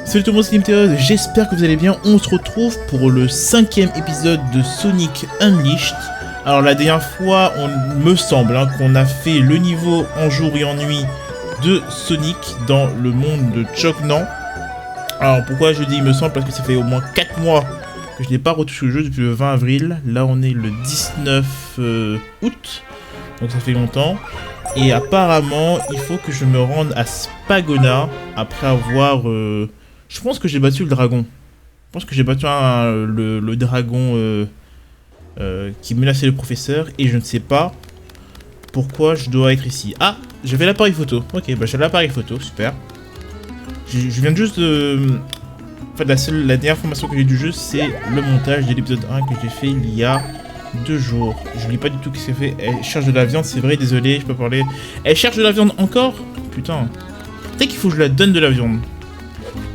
Salut tout le monde, c'est Limiteos, j'espère que vous allez bien. On se retrouve pour le 5e épisode de Sonic Unleashed. Alors la dernière fois, on me semble qu'on a fait le niveau en jour et en nuit de Sonic dans le monde de Choknan. Alors pourquoi je dis il me semble? Parce que ça fait au moins 4 mois que je n'ai pas retouché le jeu depuis le 20 avril. Là on est le 19 août, donc ça fait longtemps. Et apparemment, il faut que je me rende à Spagona après avoir... je pense que j'ai battu le dragon. Je pense que j'ai battu le dragon qui menaçait le professeur. Et je ne sais pas pourquoi je dois être ici. Ah, j'avais l'appareil photo. Ok, bah j'ai l'appareil photo, super. Je viens juste de... En fait, la dernière information que j'ai du jeu, c'est le montage de l'épisode 1 que j'ai fait il y a 2 jours. Je lis pas du tout ce qu'elle fait. Elle cherche de la viande, c'est vrai, désolé, je peux parler. Elle cherche de la viande encore? Putain. Peut-être qu'il faut que je la donne de la viande.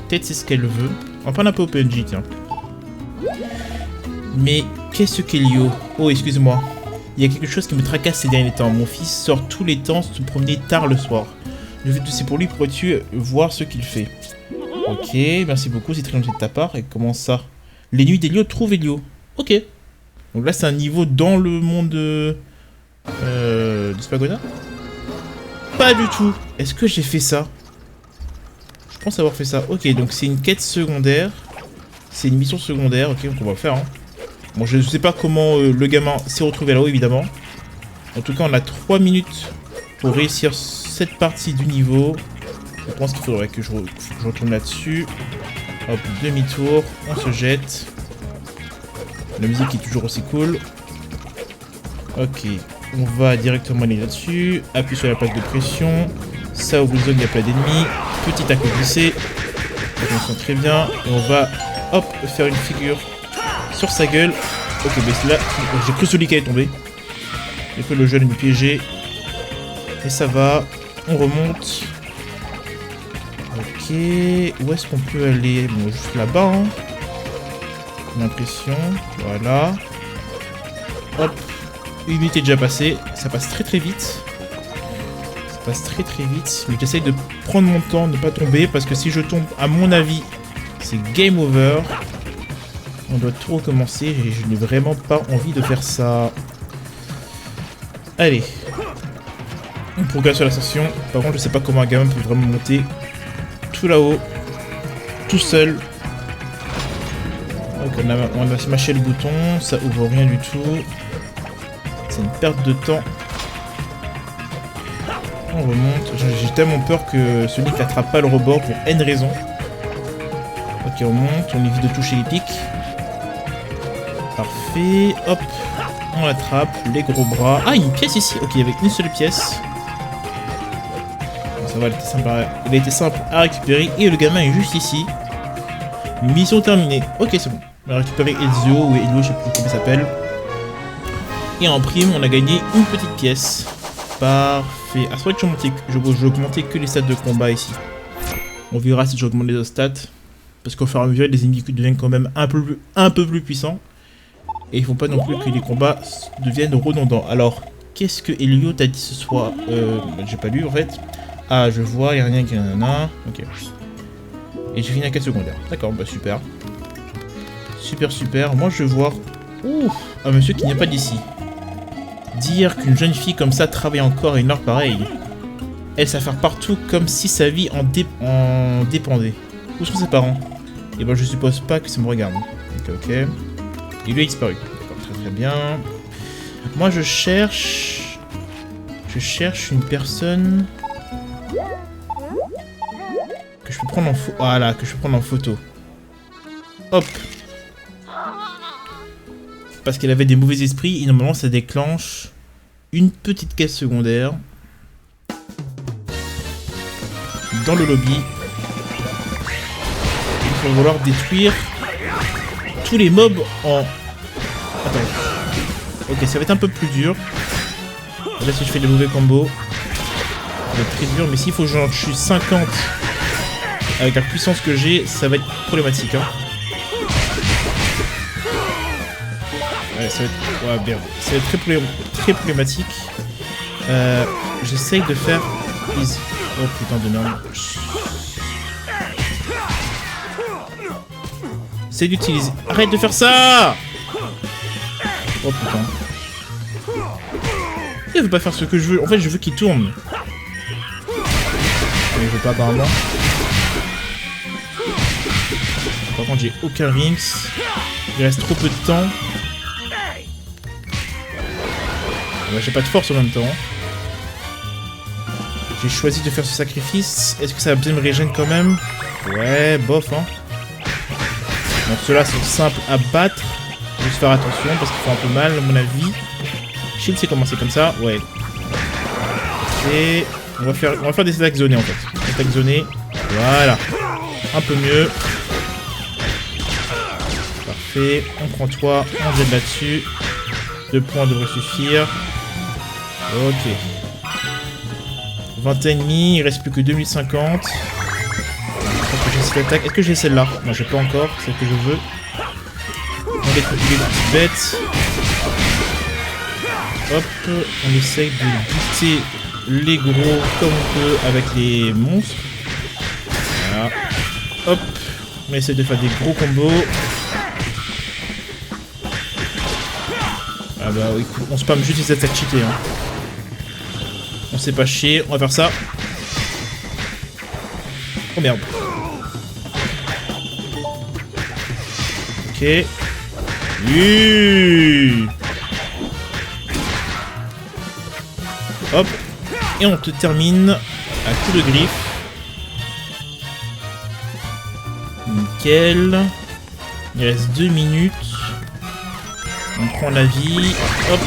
Peut-être c'est ce qu'elle veut. On va prendre un peu au PNJ, tiens. Mais qu'est-ce qu'Elio? Oh, excuse-moi. Il y a quelque chose qui me tracasse ces derniers temps. Mon fils sort tous les temps se promener tard le soir. Je vais tousser pour lui, pourrais-tu voir ce qu'il fait? Ok, merci beaucoup, c'est très gentil de ta part. Et comment ça? Les nuits d'Elio, trouve Elio. Ok. Donc là, c'est un niveau dans le monde de Spagona? Pas du tout. Est-ce que j'ai fait ça? Je pense avoir fait ça. Ok, donc c'est une quête secondaire. C'est une mission secondaire. Ok, donc on va le faire. Hein. Bon, je ne sais pas comment le gamin s'est retrouvé là-haut, évidemment. En tout cas, on a 3 minutes pour réussir cette partie du niveau. Je pense qu'il faudrait que je retourne là-dessus. Hop, demi-tour. On se jette. La musique est toujours aussi cool. Ok, on va directement aller là-dessus. Appuie sur la plaque de pression. Ça ouvre le zone, il y a plein d'ennemis. Petit à glisser. Ça fonctionne très bien. Et on va, hop, faire une figure sur sa gueule. Ok, mais là, j'ai cru celui qui allait tomber. J'ai cru le jeune nous piéger. Et ça va. On remonte. Ok, où est-ce qu'on peut aller? Bon, juste là-bas, hein. L'impression, voilà. Hop, une minute est déjà passée, ça passe très très vite. Ça passe très très vite, mais j'essaye de prendre mon temps, de ne pas tomber, parce que si je tombe, à mon avis, c'est game over. On doit tout recommencer, et je n'ai vraiment pas envie de faire ça. Allez. On progresse sur l'ascension. Par contre, je sais pas comment un gamin peut vraiment monter tout là-haut, tout seul. Donc on a smashé le bouton, ça ouvre rien du tout. C'est une perte de temps. On remonte. J'ai tellement peur que Sonic n'attrape pas le rebord pour N raison. Ok, on monte, on évite de toucher les pics. Parfait. Hop, on l'attrape, les gros bras. Ah, une pièce ici. Ok, il y avait une seule pièce. Bon, ça va, il a été simple à récupérer. Et le gamin est juste ici. Mission terminée. Ok, c'est bon. On a récupéré Ezio ou Elio, je sais plus comment il s'appelle. Et en prime, on a gagné une petite pièce. Parfait. Ah, c'est vrai que je vais augmenter que les stats de combat ici. On verra si j'augmente les autres stats. Parce qu'au fur et à mesure, les ennemis deviennent quand même un peu plus puissants. Et il ne faut pas non plus que les combats deviennent redondants. Alors, qu'est-ce que Elio t'a dit ce soir? J'ai pas lu en fait. Ah, je vois, il n'y a rien qui en a. Ok. Et j'ai fini la quête secondaire. D'accord, bah super. Super. Moi, je veux voir... Ouh, un monsieur qui n'est pas d'ici. Dire qu'une jeune fille comme ça travaille encore à une heure pareille. Elle s'affaire partout comme si sa vie en dépendait. Où sont ses parents? Et ben, je suppose pas que ça me regarde. Ok. Il lui a disparu. D'accord, très bien. Moi, je cherche une personne... que je peux prendre en photo. Voilà, que je peux prendre en photo. Hop. Parce qu'elle avait des mauvais esprits et normalement ça déclenche une petite caisse secondaire dans le lobby. Il va falloir détruire tous les mobs en... Attends. Ok, ça va être un peu plus dur. Là si je fais des mauvais combos, ça va être très dur. Mais s'il faut que j'en tue 50 avec la puissance que j'ai, ça va être problématique. Hein. Ouais, ça va être... Ouais, bien. Ça va être très problématique. J'essaye de faire... Easy. Oh putain de merde. C'est d'utiliser. Arrête de faire ça! Oh putain. Il veut pas faire ce que je veux. En fait, je veux qu'il tourne. Mais il veut pas apparemment. Par contre, j'ai aucun rings. Il reste trop peu de temps. Ouais, j'ai pas de force en même temps. J'ai choisi de faire ce sacrifice. Est-ce que ça va bien me régénérer quand même? Ouais, bof, hein. Donc ceux-là sont simples à battre. Juste faire attention parce qu'ils font un peu mal, à mon avis. Shield, c'est commencé comme ça. Ouais. Et on va faire des attaques zonées en fait. Attaques zonées. Voilà. Un peu mieux. Parfait. On prend toi. On jette là-dessus. 2 points devraient suffire. Ok. 20 ennemis. Il reste plus que 2050. Est-ce que j'ai celle-là? Non, j'ai pas encore. Celle que je veux. On les petites bêtes. Hop. On essaye de buter les gros comme on peut avec les monstres. Voilà. Hop. On essaie de faire des gros combos. Ah bah oui, on spam juste les attaques cheatées. Hein. On sait pas chier. On va faire ça. Oh merde. Ok. Oui. Hop. Et on te termine à coup de griffe. Nickel. Il reste 2 minutes. On prend la vie. Hop.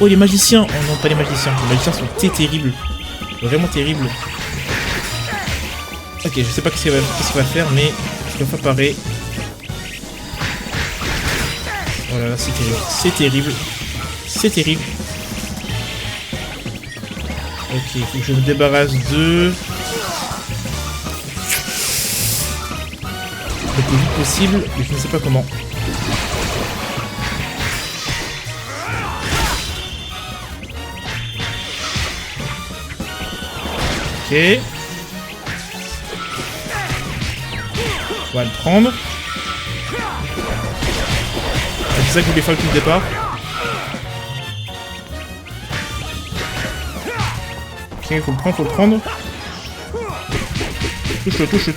Oh, les magiciens. Oh non, pas les magiciens. Les magiciens sont terribles. Vraiment terribles. Ok, je sais pas qu'est-ce qu'il va faire, mais je dois pas parer. Oh là là, c'est terrible. C'est terrible. C'est terrible. Ok, il faut que je me débarrasse d'eux. Le plus vite possible, mais je ne sais pas comment. Ok. On va le prendre. C'est ça que je voulais faire depuis le départ. Ok, faut le prendre. Touche-le. Je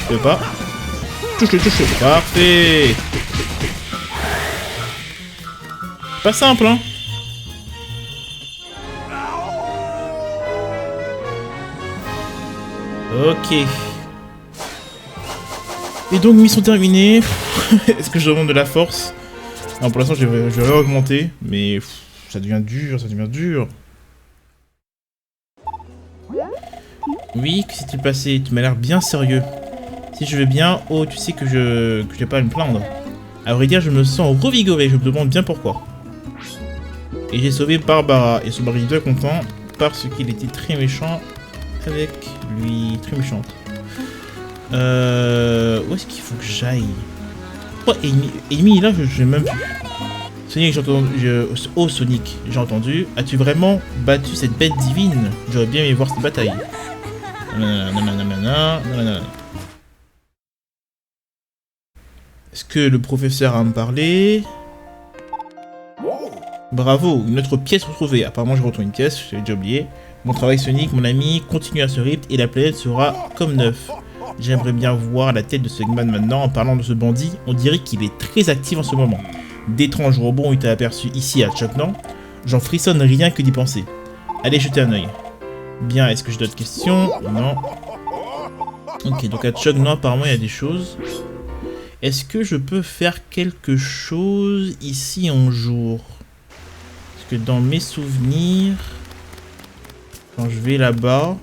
peux pas. Touche-le. Parfait. Pas simple, hein. Ok. Et donc, mission terminée. Est-ce que je demande de la force? Non, pour l'instant, je vais réaugmenter. Mais ça devient dur. Oui, que s'est-il passé? Tu m'as l'air bien sérieux. Si je vais bien, oh, tu sais que je vais pas à me plaindre. À vrai dire, je me sens revigoré, je me demande bien pourquoi. Et j'ai sauvé Barbara, et son mari est content, parce qu'il était très méchant avec lui. Très méchante. Où est-ce qu'il faut que j'aille? Oh, Amy, là, je n'ai même plus. Sonic, j'ai entendu. Oh, Sonic, j'ai entendu. As-tu vraiment battu cette bête divine? J'aurais bien aimé voir cette bataille. Est-ce que le professeur a à me parler? Bravo, une autre pièce retrouvée. Apparemment, je retrouve une pièce, j'avais déjà oublié. Mon travail, Sonic, mon ami, continue à ce rythme et la planète sera comme neuf. J'aimerais bien voir la tête de ce Eggman maintenant. En parlant de ce bandit, on dirait qu'il est très actif en ce moment. D'étranges robots ont été aperçus ici à Chognan. J'en frissonne rien que d'y penser. Allez jeter un œil. Bien, est-ce que j'ai d'autres questions? Non. Ok, donc à Chognan, apparemment, il y a des choses. Est-ce que je peux faire quelque chose ici en jour? Parce que dans mes souvenirs, quand je vais là-bas...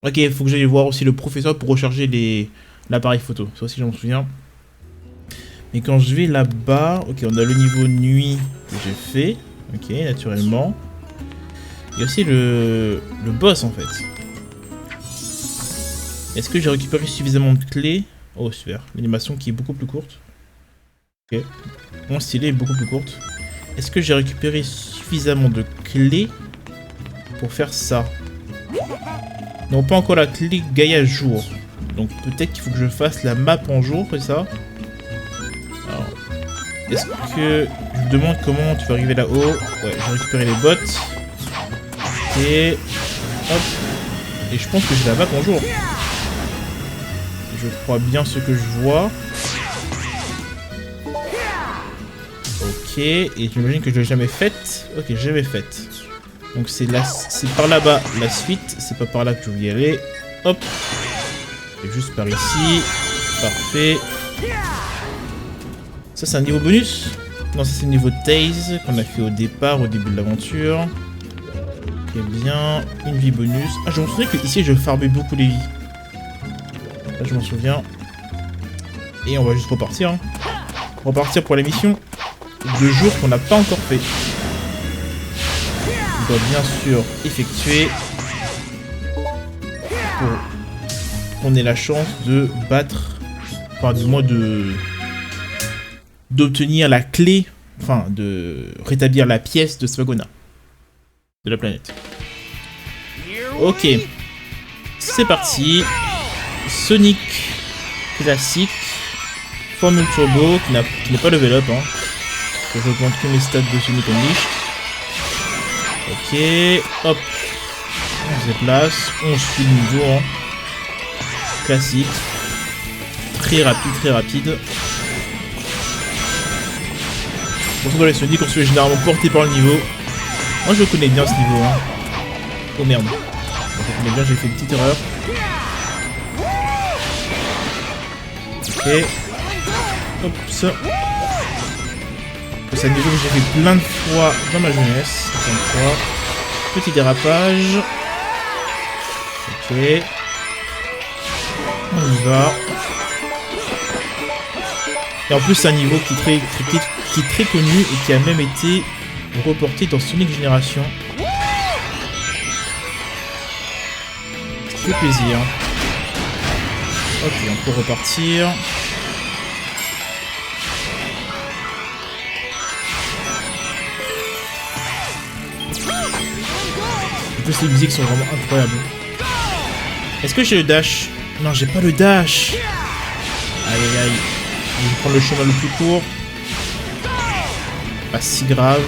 Ok, il faut que j'aille voir aussi le professeur pour recharger l'appareil photo. Ça aussi, j'en souviens. Mais quand je vais là-bas... Ok, on a le niveau nuit que j'ai fait. Ok, naturellement. Il y a aussi le boss, en fait. Est-ce que j'ai récupéré suffisamment de clés? Oh, super. L'animation qui est beaucoup plus courte. Ok. Mon stylet est beaucoup plus courte. Est-ce que j'ai récupéré suffisamment de clés pour faire ça? Non, pas encore la clé Gaïa jour. Donc peut-être qu'il faut que je fasse la map en jour, c'est ça? Alors, est-ce que... Je me demande comment tu vas arriver là-haut. Ouais, j'ai récupéré les bottes. Et... Hop. Et je pense que j'ai la map en jour. Je crois bien ce que je vois. Ok, et j'imagine que je l'ai jamais faite. Ok, jamais faite. Donc c'est par là-bas la suite. C'est pas par là que je vais y aller. Hop. Et juste par ici. Parfait. Ça c'est un niveau bonus? Non, ça c'est le niveau Taze qu'on a fait au départ, au début de l'aventure. Ok, bien. Une vie bonus. Ah, je me souviens que ici je farmais beaucoup les vies. Là, je m'en souviens. Et on va juste repartir. Hein. Repartir pour la mission. 2 jours qu'on n'a pas encore fait. On doit bien sûr effectuer pour qu'on ait la chance de battre, enfin du moins d'obtenir la clé, enfin de rétablir la pièce de Sphagona, de la planète. Ok, c'est parti. Sonic classique, Formule Turbo qui n'est pas level up. Hein. Je augmente que mes stats de Sonic Unleashed. Ok, hop. On se déplace, on suit le niveau. Hein. Classique. Très rapide. Pourtant dans les Sonic, on se fait généralement porter par le niveau. Moi je connais bien ce niveau. Hein. Oh merde. Je connais bien, j'ai fait une petite erreur. Ok. Hop, ça. C'est un niveau que j'ai fait plein de fois dans ma jeunesse. Petit dérapage. Ok. On y va. Et en plus c'est un niveau qui est très connu et qui a même été reporté dans Sonic Génération. Ça fait plaisir. Ok, on peut repartir. En plus les musiques sont vraiment incroyables. Est-ce que j'ai le dash? Non, j'ai pas le dash. Aïe aïe aïe. Je vais prendre le chemin le plus court. Pas si grave.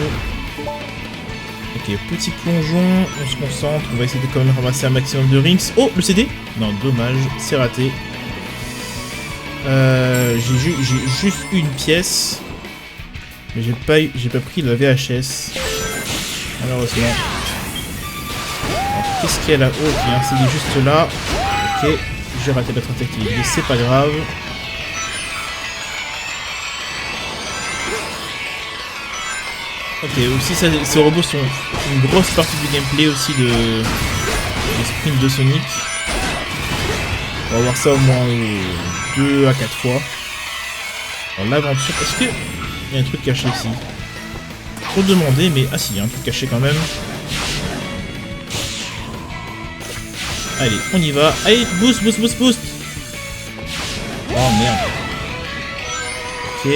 Ok, petit plongeon. On se concentre. On va essayer de quand même ramasser un maximum de rings. Oh, le CD? Non, dommage. C'est raté. J'ai juste une pièce. Mais j'ai pas pris la VHS. Malheureusement. Qu'est-ce qu'il y a là-haut? Il y a un CD juste là. Ok, j'ai raté notre attaque, c'est pas grave. Ok, aussi ces robots sont une grosse partie du gameplay aussi de sprint de Sonic. On va voir ça au moins 2 à 4 fois. Alors l'aventure, est-ce qu'il y a un truc caché ici? Trop demander, mais ah si, il y a un truc caché quand même. Allez, on y va. Allez, boost. Oh merde. Ok.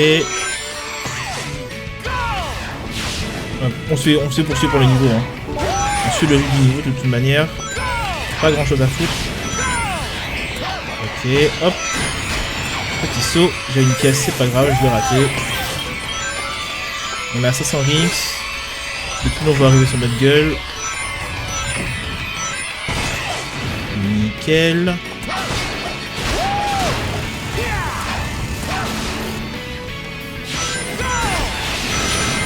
On se fait poursuivre pour le niveau. Hein. On suit le rythme du niveau de toute manière. Pas grand chose à foutre. Ok, hop. Petit saut. J'ai une pièce, c'est pas grave, je l'ai raté. On est à 500 rings. Le tout on va arriver sur notre gueule. Nickel.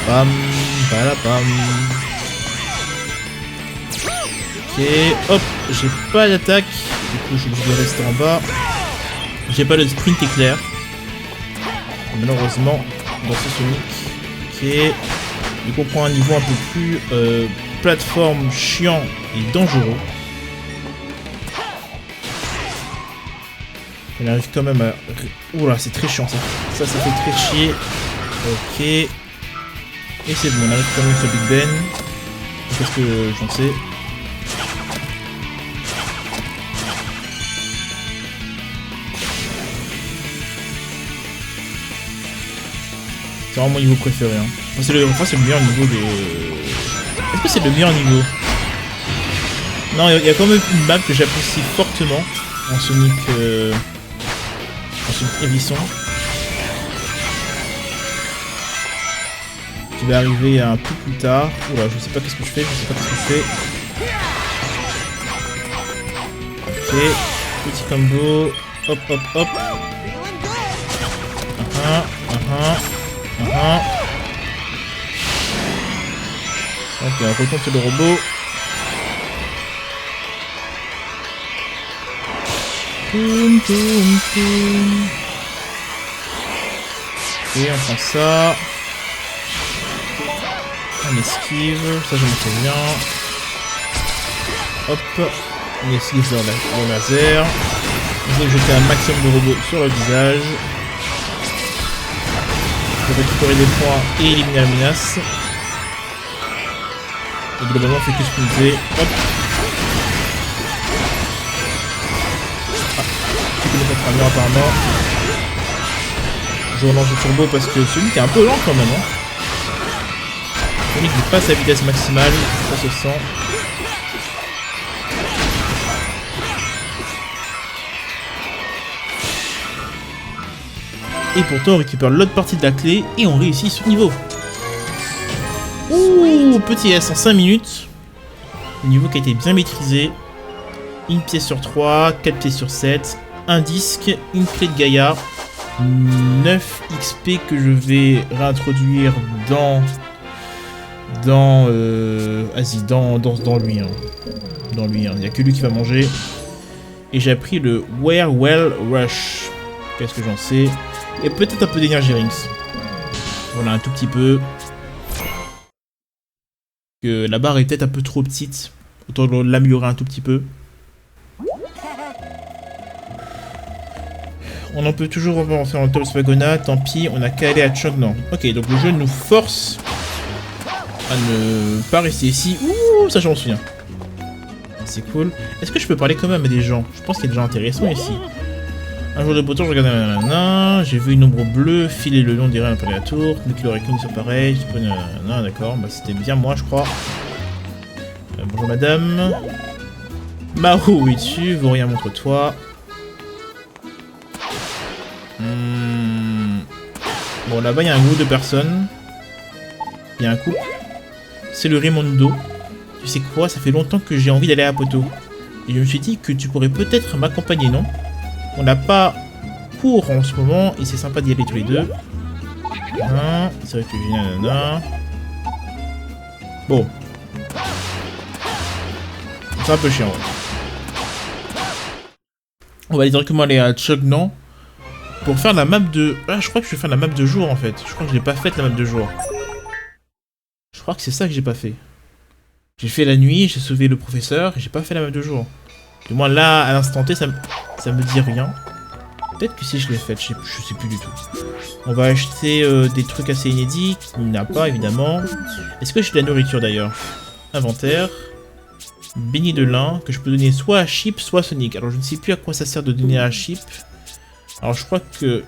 Bam, balabam. Ok, hop, j'ai pas d'attaque. Du coup, je suis obligé de rester en bas. J'ai pas de sprint éclair. Malheureusement, dans ce Sonic. Ok. Du coup, on prend un niveau un peu plus plateforme chiant et dangereux. On arrive quand même à... Oula, c'est très chiant ça. Ça fait très chier. Ok. Et c'est bon, on arrive quand même sur Big Ben. Qu'est-ce que j'en sais? C'est vraiment mon niveau préféré. Hein. C'est le meilleur niveau de... Est-ce que c'est le meilleur niveau? Non, il y a quand même une map que j'apprécie fortement. En Sonic Hérisson. Qui va arriver un peu plus tard. Oula, je sais pas qu'est-ce que je fais, Ok, petit combo. Hop, hop, hop. Ok, on retourne sur le robot. Poum, poum, poum. Ok, on prend ça. On esquive, ça je me souviens. Hop, on esquive le laser. On va jeter un maximum de robots sur le visage. Pour récupérer des points et éliminer la menace. Et globalement, on fait que sprinter. Hop. Notre ami apparemment. Je relance le turbo parce que celui qui est un peu lent quand même. Hein. Celui qui passe à vitesse maximale, ça se sent. Et pourtant on récupère l'autre partie de la clé et on réussit ce niveau. Ouh, petit S en 5 minutes. Le niveau qui a été bien maîtrisé. Une pièce sur 3, 4 pièces sur 7. Un disque, une clé de Gaïa, 9 XP que je vais réintroduire dans lui. Hein. Dans lui, il n'y a que lui qui va manger. Et j'ai appris le Well Rush. Qu'est-ce que j'en sais? Et peut-être un peu d'énergie rings. Voilà, un tout petit peu. Que la barre est peut-être un peu trop petite. Autant l'améliorer un tout petit peu. On en peut toujours remonter en Top Spagona, tant pis, on a qu'à aller à Chognan. Ok, donc le jeu nous force à ne pas rester ici. Ouh, ça je m'en souviens. C'est cool. Est-ce que je peux parler quand même à des gens? Je pense qu'il y a des gens intéressants ici. Un jour de beau temps, je regardais nanana, j'ai vu une ombre bleue filer le long des rails à la tour. Nous qui l'auraient connu, c'est pareil. Nanana, d'accord, bah c'était bien moi, je crois. Bonjour madame. Mao, oui, tu, Vaurien, montre-toi. Bon, là-bas, il y a un groupe de personnes. Il y a un couple. C'est le Raimondo. Tu sais quoi, ça fait longtemps que j'ai envie d'aller à Poto. Et je me suis dit que tu pourrais peut-être m'accompagner, non? On n'a pas cours en ce moment et c'est sympa d'y aller tous les deux. C'est vrai que j'ai nanana. Bon. C'est un peu chiant. On va aller directement aller à Chognan. Pour faire la map de... Ah, je crois que je vais faire la map de jour en fait. Je crois que je l'ai pas faite la map de jour. Je crois que c'est ça que j'ai pas fait. J'ai fait la nuit, j'ai sauvé le professeur, et j'ai pas fait la map de jour. Du moins là, à l'instant T, ça me dit rien. Peut-être que si je l'ai faite, je sais plus du tout. On va acheter des trucs assez inédits, qu'il n'y a pas évidemment. Est-ce que j'ai de la nourriture d'ailleurs? Inventaire. Béni de lin, que je peux donner soit à Chip, soit à Sonic. Alors je ne sais plus à quoi ça sert de donner à Chip. Alors je crois que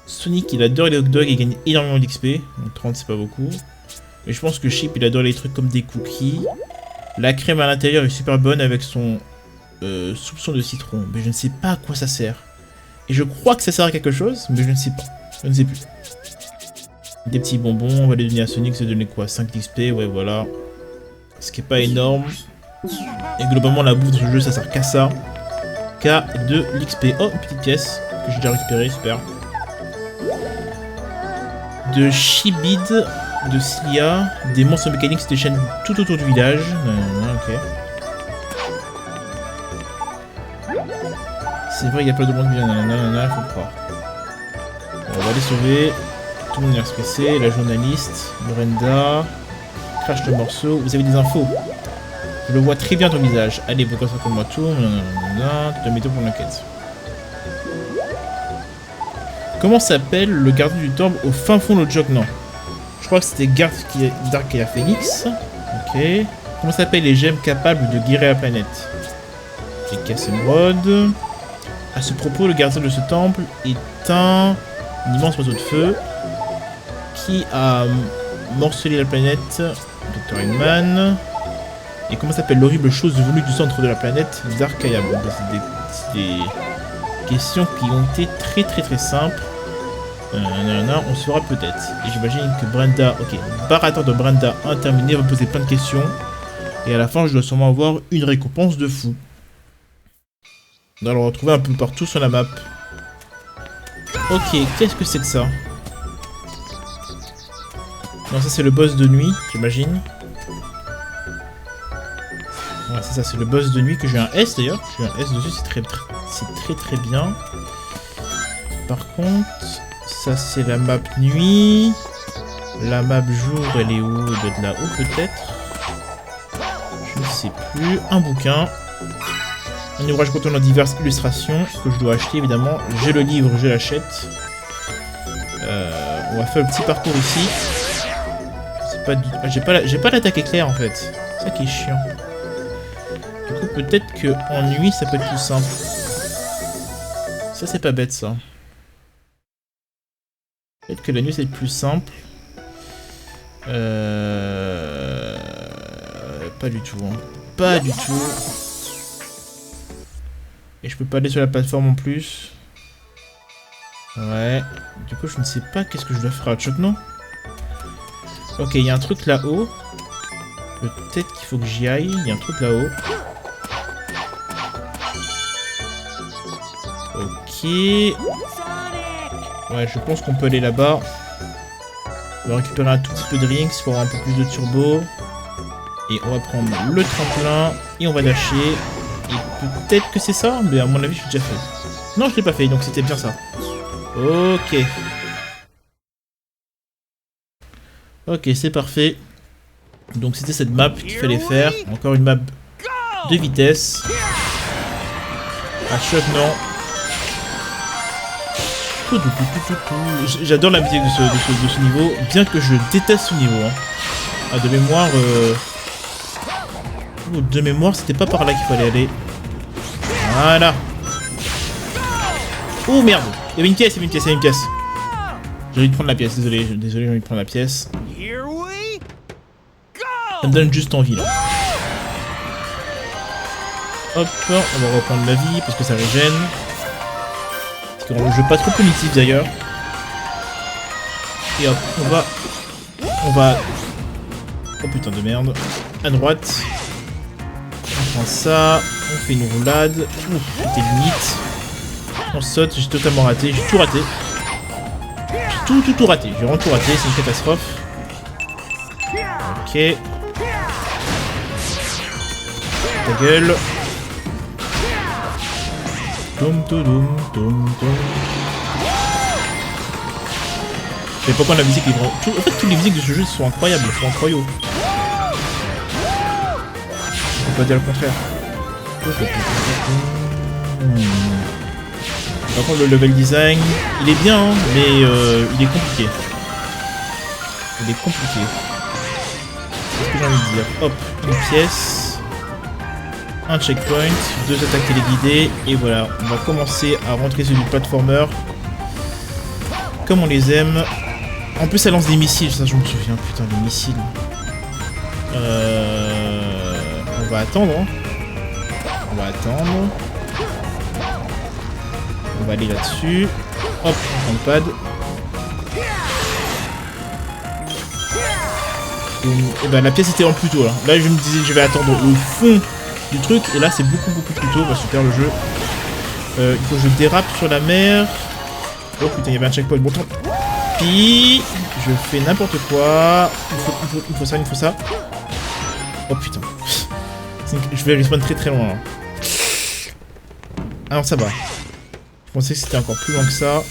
Sonic il adore les hot dogs et gagne énormément d'XP. Donc 30 c'est pas beaucoup. Mais je pense que Chip il adore les trucs comme des cookies. La crème à l'intérieur est super bonne avec son soupçon de citron. Mais je ne sais pas à quoi ça sert. Et je crois que ça sert à quelque chose, mais je ne sais pas. Je ne sais plus. Des petits bonbons, on va les donner à Sonic, ça donner quoi? 5 d'XP, ouais voilà. Ce qui est pas énorme. Et globalement la bouffe de ce jeu ça sert qu'à ça. Qu'à de l'XP. Oh, une petite pièce. Que j'ai déjà récupéré, super. De Chibid, de Cilia, des monstres mécaniques se déchaînent tout autour du village. Ok. C'est vrai, il y a plein de monde qui vient. Il faut croire. Bon, on va les sauver. Tout le monde est expressé. La journaliste, Brenda, crache le morceau. Vous avez des infos? Je le vois très bien ton visage. Allez, vous comme moi tout. Te mets tout pour l'enquête. Comment s'appelle le gardien du temple au fin fond de Chognan? Je crois que c'était Dark et la Phoenix. Ok. Comment s'appellent les gemmes capables de guérir la planète? Et Cassemrod. À ce propos, le gardien de ce temple est un immense oiseau de feu qui a morcelé la planète. Dr. Eggman. Et comment s'appelle l'horrible chose venue du centre de la planète? Darkaya. Bon, c'est des des questions qui ont été très simples. On saura peut-être. Et j'imagine que Brenda... Ok, Baratin de Brenda a terminé, va me poser plein de questions. Et à la fin, je dois sûrement avoir une récompense de fou. On doit le retrouver un peu partout sur la map. Ok, qu'est-ce que c'est que ça? Non, ça c'est le boss de nuit, j'imagine. Ouais, c'est ça, c'est le boss de nuit que j'ai un S d'ailleurs. J'ai un S dessus, c'est très bien. Par contre, ça c'est la map nuit. La map jour, elle est où? Elle doit être là-haut peut-être. Je ne sais plus. Un bouquin. Un ouvrage contenant diverses illustrations que je dois acheter évidemment. J'ai le livre, je l'achète. On va faire le petit parcours ici. J'ai pas l'attaque éclair en fait. C'est ça qui est chiant. Du coup, peut-être qu'en nuit, ça peut être plus simple. Ça, c'est pas bête, ça. Peut-être que la nuit, c'est plus simple. Pas du tout. Hein. Pas du tout. Et je peux pas aller sur la plateforme en plus. Ouais. Du coup, je ne sais pas qu'est-ce que je dois faire à Chuck, non? Ok, il y a un truc là-haut. Peut-être qu'il faut que j'y aille. Il y a un truc là-haut. Ok. Ouais, je pense qu'on peut aller là-bas. On va récupérer un tout petit peu de rings pour avoir un peu plus de turbo. Et on va prendre le tremplin. Et on va lâcher. Et peut-être que c'est ça, mais à mon avis, je l'ai déjà fait. Non, je l'ai pas fait, donc c'était bien ça. Ok. Ok, c'est parfait. Donc c'était cette map qu'il fallait faire. Encore une map de vitesse. À choc, non. J'adore la musique de ce niveau, bien que je déteste ce niveau. Hein. Ah, de mémoire, c'était pas par là qu'il fallait aller. Voilà. Oh merde, il y avait une pièce, J'ai envie de prendre la pièce, désolé, j'ai envie de prendre la pièce. Ça me donne juste envie là. Hop, on va reprendre la vie parce que ça régène. C'est un jeu pas trop punitif d'ailleurs. Et hop, on va... Oh putain de merde. À droite. On prend ça. On fait une roulade. Ouh, c'était limite. On saute, j'ai totalement raté. J'ai tout raté. J'ai tout raté. J'ai vraiment tout raté, c'est une catastrophe. Ok. Ta gueule. Toum toum toum toum. Je sais pas pourquoi la musique est vraiment... En fait, toutes les musiques de ce jeu sont incroyables, sont incroyables. On peut pas dire le contraire. Par contre, le level design, il est bien, hein, mais il est compliqué. Il est compliqué. C'est ce que j'ai envie de dire. Hop, une pièce. Un checkpoint, 2 attaques téléguidées, et voilà, on va commencer à rentrer sur du platformer. Comme on les aime. En plus, ça lance des missiles, ça je me souviens, putain, les missiles. On va attendre. Hein. On va attendre. On va aller là-dessus. Hop, on prend le pad. Et ben la pièce était en plus tôt là. Là je me disais je vais attendre au fond du truc. Et là c'est beaucoup plus tôt. Bah, super le jeu. Il faut que je dérape sur la mer. Oh putain il y avait un checkpoint. Bon tant pis. Je fais n'importe quoi. Il faut ça. Oh putain. Je vais respawn très loin là. Alors ça va. Je pensais que c'était encore plus loin que ça.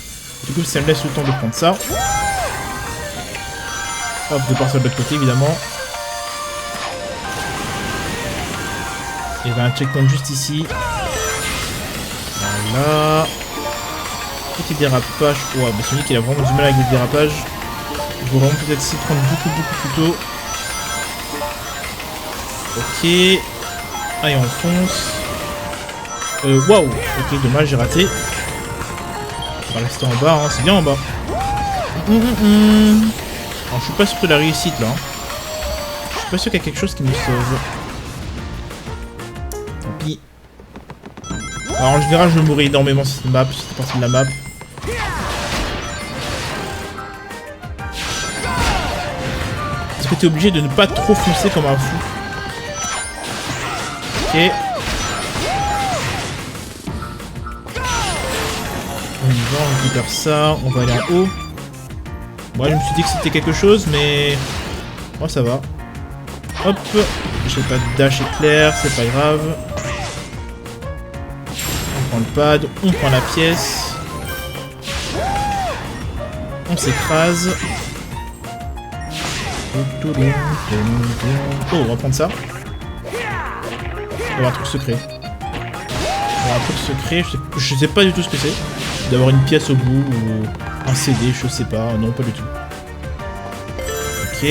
Du coup ça me laisse le temps de prendre ça. Hop, de partir de l'autre côté évidemment. Il y avait un checkpoint juste ici. Voilà. Petit dérapage. Ouais, bah Sonic il a vraiment du mal avec le dérapage. Il faut vraiment peut-être s'y prendre beaucoup plus tôt. Ok. Ah et on fonce. Waouh. Ok, dommage, j'ai raté. On va rester en bas, hein. C'est bien en bas. Alors, je suis pas sûr de la réussite là. Je suis pas sûr qu'il y a quelque chose qui me sauve. Tant pis. Alors en général, je mourrais énormément sur cette map, sur cette partie de la map. Parce que t'es obligé de ne pas trop foncer comme un fou. Ok. On y va, on récupère ça, on va aller en haut. Moi je me suis dit que c'était quelque chose, mais... Moi ça va. Hop. J'ai pas de dash éclair, c'est pas grave. On prend le pad, on prend la pièce. On s'écrase. Oh, on va prendre ça. On va avoir un truc secret. On va avoir un truc secret, je sais pas du tout ce que c'est. D'avoir une pièce au bout ou un CD, je sais pas, non pas du tout. Ok,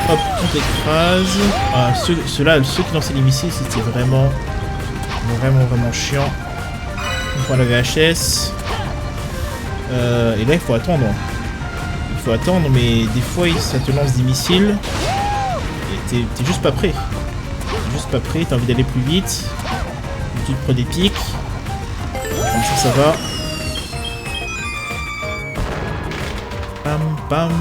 hop, on t'écrase. Ah, ceux-là, ceux qui lançaient les missiles, c'était vraiment chiant. On prend la VHS. Et là, il faut attendre. Il faut attendre, mais des fois, ça te lance des missiles. Et t'es juste pas prêt. T'es juste pas prêt, t'as envie d'aller plus vite. Tu te prends des pics. Comme ça va. Pam pam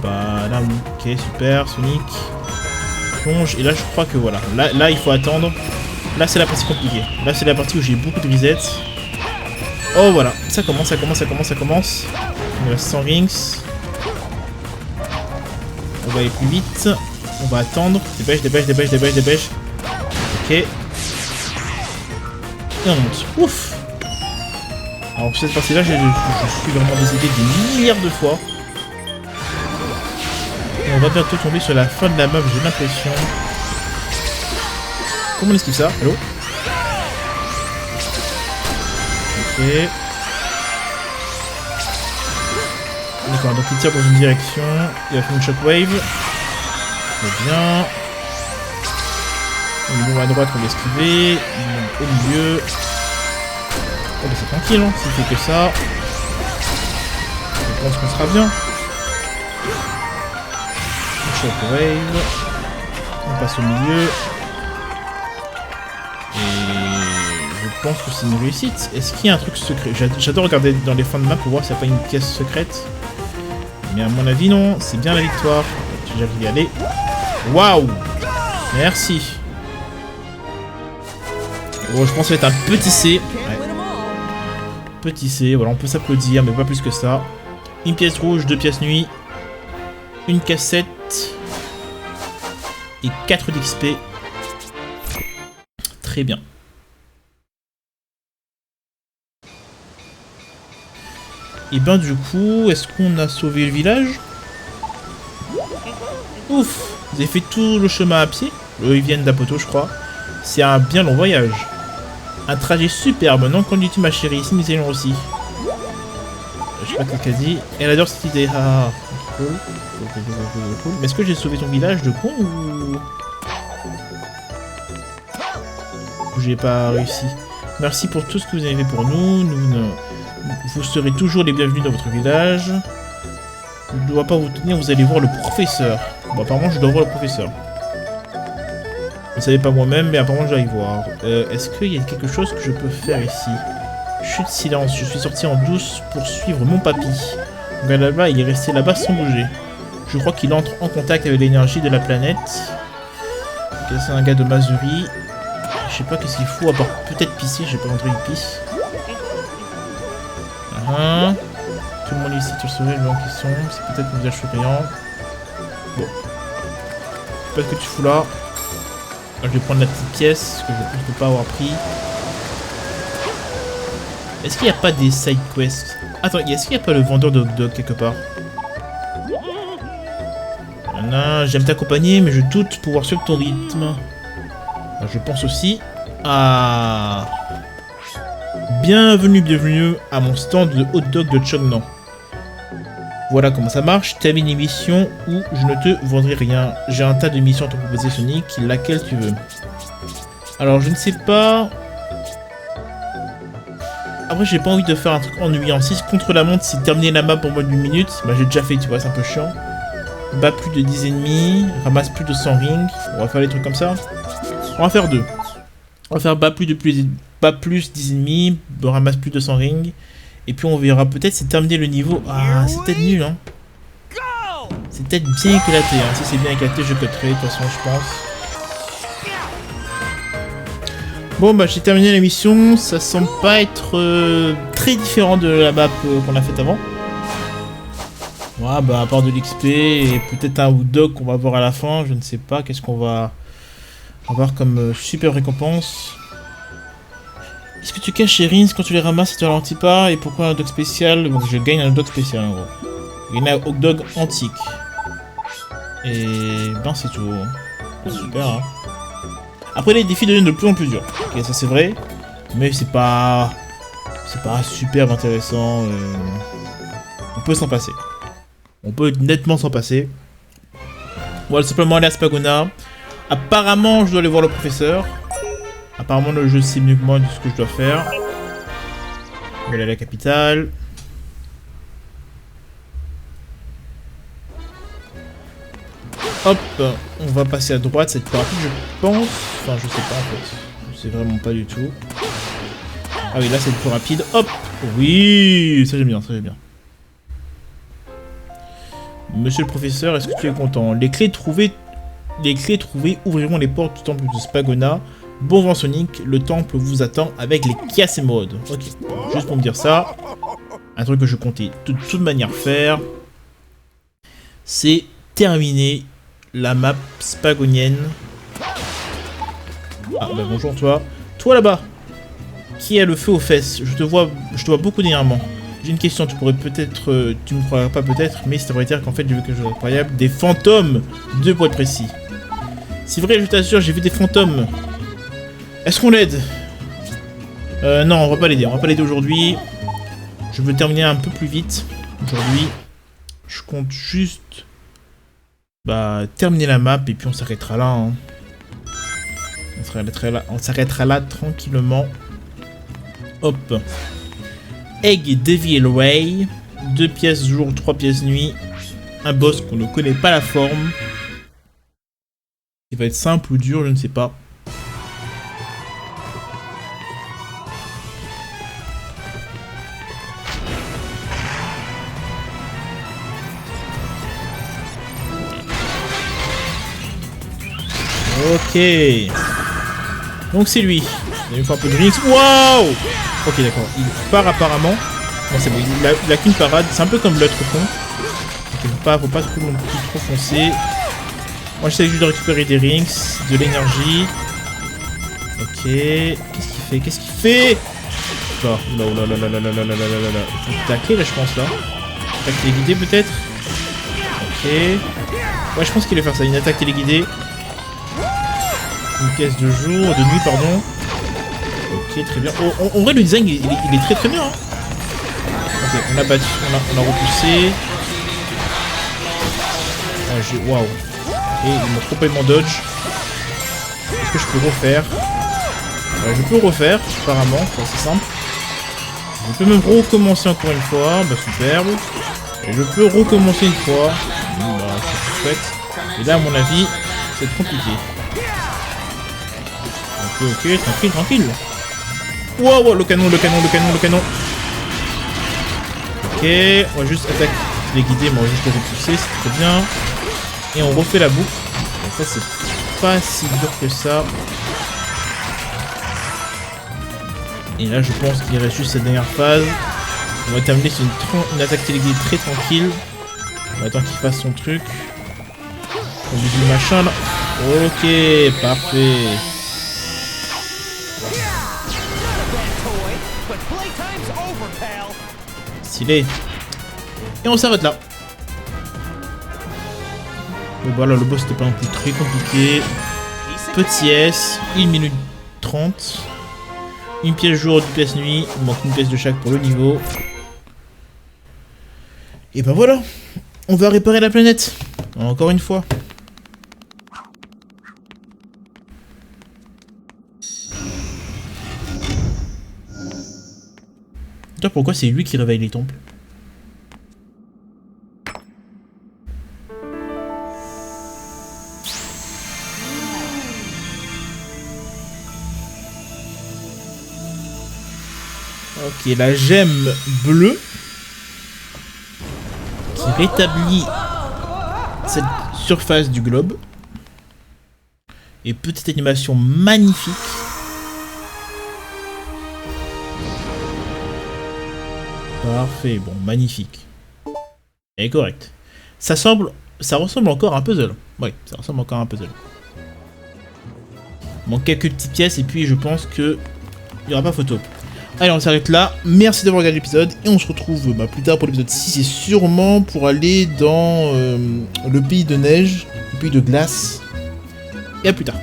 pam. Ok, super, Sonic. Plonge. Et là, je crois que voilà. Là, il faut attendre. Là, c'est la partie compliquée. Là, c'est la partie où j'ai beaucoup de resets. Oh, voilà. Ça commence, ça commence, ça commence, ça commence. Il reste 100 rings. On va aller plus vite. On va attendre. Dépêche, dépêche, dépêche, dépêche, dépêche. Ok. Et on monte. Ouf. Alors, cette partie-là, je suis vraiment décédé des milliards de fois. Et on va bientôt tomber sur la fin de la map, j'ai l'impression. Comment on esquive ça? Allô? Ok. D'accord, donc il tire dans une direction. Il va faire une shockwave. Très bien. Il va à droite, on va esquiver. Au milieu. Oh bah c'est tranquille, hein, s'il fait que ça. Je pense qu'on sera bien. Shockwave. On passe au milieu. Et je pense que c'est une réussite. Est-ce qu'il y a un truc secret? J'adore regarder dans les fins de map pour voir s'il n'y a pas une pièce secrète. Mais à mon avis non, c'est bien la victoire. J'arrive à y aller. Waouh! Merci. Bon, je pense que ça va être un petit C. Ouais. Petit C, voilà, on peut s'applaudir, mais pas plus que ça. Une pièce rouge, 2 pièces nuit. Une cassette. Et 4 d'XP. Très bien. Et ben du coup, est-ce qu'on a sauvé le village? Ouf! Vous avez fait tout le chemin à pied. Eux, ils viennent d'Apoto, je crois. C'est un bien long voyage. Un trajet superbe, non? Quand dis-tu ma chérie? Ici, nous allons aussi. Je sais pas ce qu'elle a dit. Elle adore cette idée. Ah, cool. Cool. Mais est-ce que j'ai sauvé ton village de con ou j'ai pas réussi? Merci pour tout ce que vous avez fait pour nous. Vous serez toujours les bienvenus dans votre village. Je ne dois pas vous tenir, vous allez voir le professeur. Bon, apparemment, je dois voir le professeur. Vous ne savez pas moi-même, mais apparemment, je dois y voir. Est-ce qu'il y a quelque chose que je peux faire ici? Chut, silence, je suis sorti en douce pour suivre mon papy. Regarde là-bas, il est resté là-bas sans bouger. Je crois qu'il entre en contact avec l'énergie de la planète. Okay, c'est un gars de Mazuri. Je sais pas qu'est-ce qu'il faut, à part peut-être pisser, j'ai pas entendu il pisse. Tout le monde ici, tu le saurais, le gens qui sont. C'est peut-être un visage souriant. Bon. Je sais pas ce que tu fous là. Je vais prendre la petite pièce que je ne peux pas avoir pris. Est-ce qu'il n'y a pas des side quests? Attends, est-ce qu'il n'y a pas le vendeur de hot dog quelque part? Voilà, j'aime t'accompagner, mais je doute pouvoir suivre ton rythme. Je pense aussi à... Bienvenue à mon stand de hot dog de Chongnan. Voilà comment ça marche. T'as une émission où je ne te vendrai rien. J'ai un tas de missions à te proposer, Sonic. Laquelle tu veux? Alors, je ne sais pas... Après, j'ai pas envie de faire un truc ennuyant. Si contre la montre, c'est terminer la map en moins d'une minute, bah j'ai déjà fait, tu vois, c'est un peu chiant. Bat plus de 10 ennemis, ramasse plus de 100 rings. On va faire des trucs comme ça. On va faire 2. On va faire bas plus 10 ennemis, on ramasse plus de 200 rings. Et puis on verra peut-être c'est terminer le niveau. Ah, c'est peut-être nul, hein. C'est peut-être bien éclaté, hein. Si c'est bien éclaté, je cutterai, de toute façon, je pense. Bon, bah, j'ai terminé la mission. Ça semble pas être très différent de la map qu'on a faite avant. Ouais, bah, à part de l'XP et peut-être un ou deux qu'on va voir à la fin, je ne sais pas. Qu'est-ce qu'on va avoir comme super récompense? Est-ce que tu caches les rings quand tu les ramasses et tu ralentis pas? Et pourquoi un dog spécial? Donc je gagne un dog spécial en gros. Je gagne un hot dog antique. Et ben c'est tout. Super, hein. Après les défis deviennent de plus en plus durs. Ok, ça c'est vrai. Mais c'est pas super intéressant. On peut s'en passer. On peut nettement s'en passer. On va simplement aller à Spagona. Apparemment je dois aller voir le professeur. Apparemment le jeu sait mieux que moi de ce que je dois faire. On va aller à la capitale. Hop, on va passer à droite, c'est plus rapide je pense. Enfin je sais pas en fait. Je sais vraiment pas du tout. Ah oui là c'est le plus rapide. Hop. Oui, ça j'aime bien, ça j'aime bien. Monsieur le professeur, est-ce que tu es content? Les clés trouvées ouvriront les portes du temple de Spagona. Bon vent Sonic, le temple vous attend avec les Kiasémodes. Ok, juste pour me dire ça. Un truc que je comptais de toute manière faire. C'est terminer la map spagonienne. Ah bah bonjour toi. Toi là-bas, qui a le feu aux fesses? Je te vois beaucoup dernièrement. J'ai une question, tu pourrais peut-être... tu me croirais pas peut-être, mais ça devrait dire qu'en fait j'ai vu quelque chose d'incroyable. Des fantômes, de pour être précis. C'est vrai, je t'assure, j'ai vu des fantômes. Est-ce qu'on l'aide? Non, on va pas l'aider. On va pas l'aider aujourd'hui. Je veux terminer un peu plus vite. Aujourd'hui, je compte juste... bah, terminer la map et puis on s'arrêtera là. Hein. On s'arrêtera là tranquillement. Hop. Egg Devil Way. 2 pièces jour, 3 pièces nuit. Un boss qu'on ne connaît pas la forme. Il va être simple ou dur, je ne sais pas. Ok. Donc c'est lui. Il me faut un peu de rings. Waouh. Ok d'accord. Il part apparemment. Bon c'est bon. Il a qu'une parade. C'est un peu comme l'autre con. Donc, faut pas trop foncer. Moi j'essaie juste de récupérer des rings. De l'énergie. Ok. Qu'est-ce qu'il fait? Là. Il faut tacler là je pense là. Attaque téléguidée peut-être. Ok. Ouais je pense qu'il va faire ça. Une attaque téléguidée. Une pièce de jour, de nuit, pardon. Ok, très bien. Oh, en vrai, le design, il est très bien. Hein. Ok, on a battu, on a repoussé. Waouh. Et il m'a complètement dodge. Est-ce que je peux refaire? Je peux refaire, apparemment, c'est assez simple. Je peux même recommencer encore une fois. Bah, superbe. Et je peux recommencer une fois. Bah, c'est chouette. Et là, à mon avis, c'est compliqué. Ok, tranquille. Wow, le canon. Ok, on va juste attaquer les guider, mais on va juste les repousser, c'est très bien. Et on refait la boucle. Donc ça, c'est pas si dur que ça. Et là, je pense qu'il reste juste cette dernière phase. On va terminer sur une attaque téléguidée très tranquille. On va attendre qu'il fasse son truc. On lui dit machin là. Ok, parfait. Stylé. Et on s'arrête là. Bon voilà, le boss n'était pas non plus très compliqué. Petit S, 1 minute 30. Une pièce jour, une pièce nuit. Il manque une pièce de chaque pour le niveau. Et ben voilà. On va réparer la planète. Encore une fois. Pourquoi c'est lui qui réveille les temples? qui est la gemme bleue, qui rétablit cette surface du globe. Et petite animation magnifique. Parfait, bon, magnifique. Elle est correcte. Ça ressemble encore à un puzzle. Oui, ça ressemble encore à un puzzle. Il manque quelques petites pièces et puis je pense que il n'y aura pas photo. Allez, on s'arrête là. Merci d'avoir regardé l'épisode et on se retrouve plus tard pour l'épisode 6 et sûrement pour aller dans le pays de neige, le pays de glace. Et à plus tard.